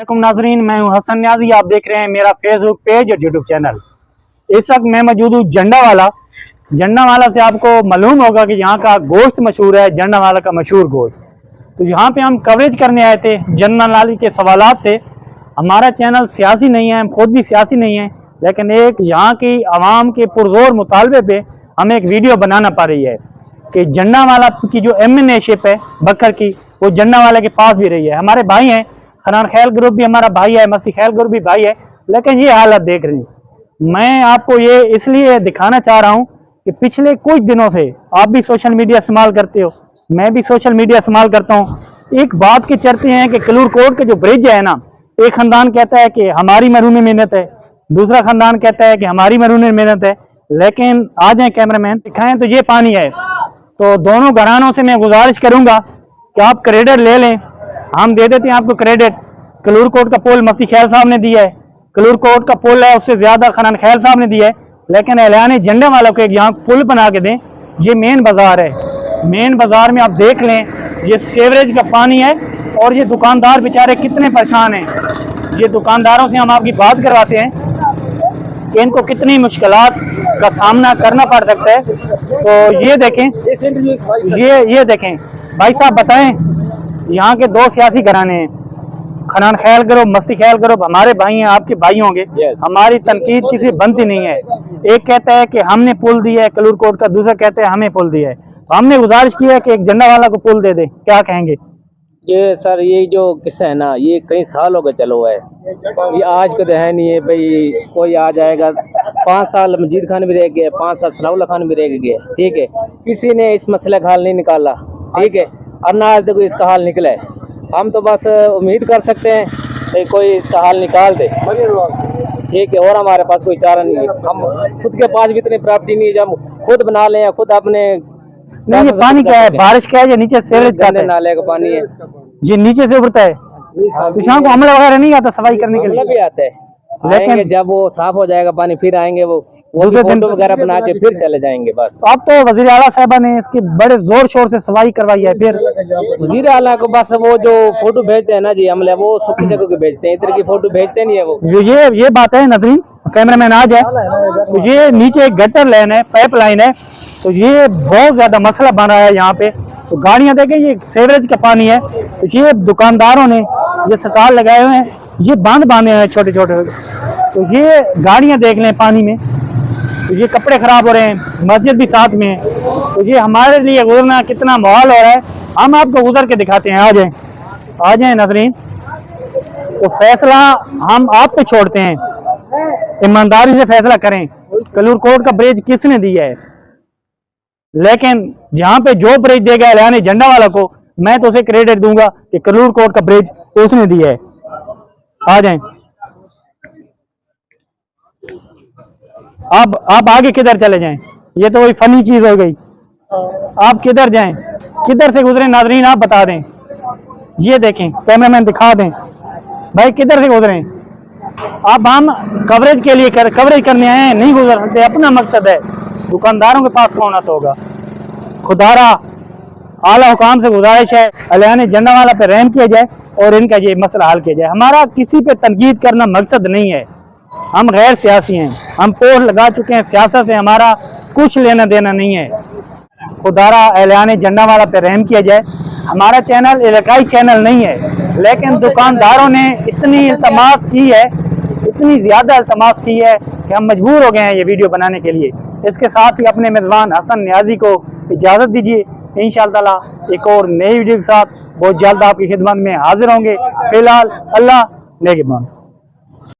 वालेकुम नाजरीन, मैं हूं हसन न्याजी। आप देख रहे हैं मेरा फेसबुक पेज और यूट्यूब चैनल। इस वक्त मैं मौजूद हूँ जंडावाला से आपको मालूम होगा कि यहाँ का गोश्त मशहूर है, जंडावाला का मशहूर गोश्त। तो यहाँ पे हम कवरेज करने आए थे, जंडावाला के सवालात थे। हमारा चैनल सियासी नहीं है, हम खुद भी सियासी नहीं है, लेकिन एक यहाँ की आवाम के पुरजोर मुतालबे पे हमें एक वीडियो बनाना पड़ रही है कि जंडावाला की जो MNA शिप है बकर की, वो जंडावाला के पास भी रही है। हमारे भाई हैं, खनान खैल ग्रुप भी हमारा भाई है, मसी खैल ग्रुप भी भाई है, लेकिन ये हालत देख रही हूँ। मैं आपको ये इसलिए दिखाना चाह रहा हूँ कि पिछले कुछ दिनों से आप भी सोशल मीडिया इस्तेमाल करते हो, मैं भी सोशल मीडिया इस्तेमाल करता हूँ। एक बात के चर्चे हैं कि कलूर कोट के जो ब्रिज है ना, एक खानदान कहता है कि हमारी मरूनी मेहनत है, दूसरा खानदान कहता है कि हमारी मरूनी मेहनत है। लेकिन आ जाए कैमरामैन, दिखाएं तो ये पानी है। तो दोनों घरानों से मैं गुजारिश करूंगा कि आप क्रेडिट ले लें, हम दे देते हैं आपको क्रेडिट। कलूर कोट का पुल मसी खैल साहब ने दिया है, कलूर कोट का पुल है उससे ज्यादा खनान खैल साहब ने दिया है, लेकिन ऐलान जंडावाला को एक यहाँ पुल बना के दें। ये मेन बाजार है, मेन बाजार में आप देख लें ये सीवरेज का पानी है और ये दुकानदार बेचारे कितने परेशान हैं। ये दुकानदारों से हम आपकी बात करवाते हैं कि इनको कितनी मुश्किलात का सामना करना पड़ सकता है। तो ये देखें, ये देखें भाई साहब, बताएं यहाँ के दो सियासी घराने हैं, खनान खैल ग्रुप, मस्ती खैल ग्रुप हमारे भाई हैं, आपके भाई होंगे। हमारी तनकीद किसी बनती नहीं है। एक कहता है कि हमने पुल दिया है कलूर कोट का, दूसरा कहता है हमें पुल दिया है। तो हमने गुजारिश की है कि एक जंडावाला को पुल दे दे, क्या कहेंगे? ये सर, ये जो किस्सा है ना, ये कई सालों का चलो है, ये आज का तो है नहीं है भाई। कोई आ जाएगा, 5 साल मजीद खान भी रह गए, 5 साल सनाउल्लाह खान भी रह गए, ठीक है, किसी ने इस मसले का हल नहीं निकाला, ठीक है, और ना आज तक इसका हल निकला है। हम तो बस उम्मीद कर सकते हैं कि कोई इसका हल निकाल दे, ठीक है, और हमारे पास कोई चारा नहीं है। हम खुद के पास भी इतनी प्राप्ति नहीं है जब खुद बना लें या खुद अपने। नहीं, ये पानी क्या है, बारिश क्या है, ये नीचे सीवरेज का नाले का पानी है, ये नीचे से उड़ता है। तो शाम को अमला वगैरह नहीं आता सफाई करने के लिए? भी आता है, लेकिन जब वो साफ हो जाएगा पानी फिर आएंगे, वो फोटो वगैरह बना के फिर चले जाएंगे बस। अब तो वजीर आला साहबा ने इसकी बड़े जोर शोर से सफाई करवाई है। फिर वजीर आला को बस वो जो फोटो भेजते हैं ना जी अमले, वो सूखी जगह के भेजते हैं, इधर की फोटो भेजते नहीं है वो। ये बात है नजरीन, कैमरामैन आ जाए, तो ये नीचे एक गटर लाइन है, पाइप लाइन है, तो ये बहुत ज्यादा मसला बन रहा है यहाँ पे। तो गाड़ियां देखें, ये सीवरेज का पानी है, तो ये दुकानदारों ने ये स्टाल लगाए हुए हैं, ये बांध बांधे हैं छोटे छोटे, तो ये गाड़ियां देख लें पानी में, तो ये कपड़े खराब हो रहे हैं, मस्जिद भी साथ में है, तो ये हमारे लिए गुजरना कितना माहौल हो रहा है, हम आपको गुजर के दिखाते हैं। आ जाएं नजरीन। तो फैसला हम आप पे छोड़ते हैं, ईमानदारी से फैसला करें। कलूर कोट का ब्रिज किसने दिया है? लेकिन जहाँ पे जो ब्रिज देगा ऐलान जंडावाला को, मैं तो उसे क्रेडिट दूंगा कि कलूर कोट का ब्रिज उसने दिया है। आ जाएं। अब आप आगे किधर चले जाएं, ये तो वही फनी चीज हो गई। आप किधर जाएं, किधर से गुजरे नाजरीन, आप बता दें। ये देखें, कैमरामैन दिखा दें भाई किधर से गुजरे। अब हम कवरेज के लिए कवरेज करने आए हैं, नहीं गुजर सकते, अपना मकसद है। दुकानदारों के पास कौन आता होगा? खुदारा आला हुकाम से गुजारिश है, ऐलान जंडावाला पे रहम किया जाए और इनका ये मसला हल किया जाए। हमारा किसी पे तनकीद करना मकसद नहीं है, हम गैर सियासी हैं, हम पोल लगा चुके हैं, सियासत से हमारा कुछ लेना देना नहीं है। खुदारा ऐलान जंडावाला पे रहम किया जाए। हमारा चैनल इलाकाई चैनल नहीं है, लेकिन दुकानदारों ने इतनी इल्तमास की है, इतनी ज्यादा इल्तमास की है कि हम मजबूर हो गए हैं ये वीडियो बनाने के लिए। इसके साथ ही अपने मेज़बान हसन न्याजी को इजाज़त दीजिए। इंशाअल्लाह एक और नई वीडियो के साथ बहुत जल्द आपकी खिदमत में हाजिर होंगे। फिलहाल अल्लाह नेगेबान।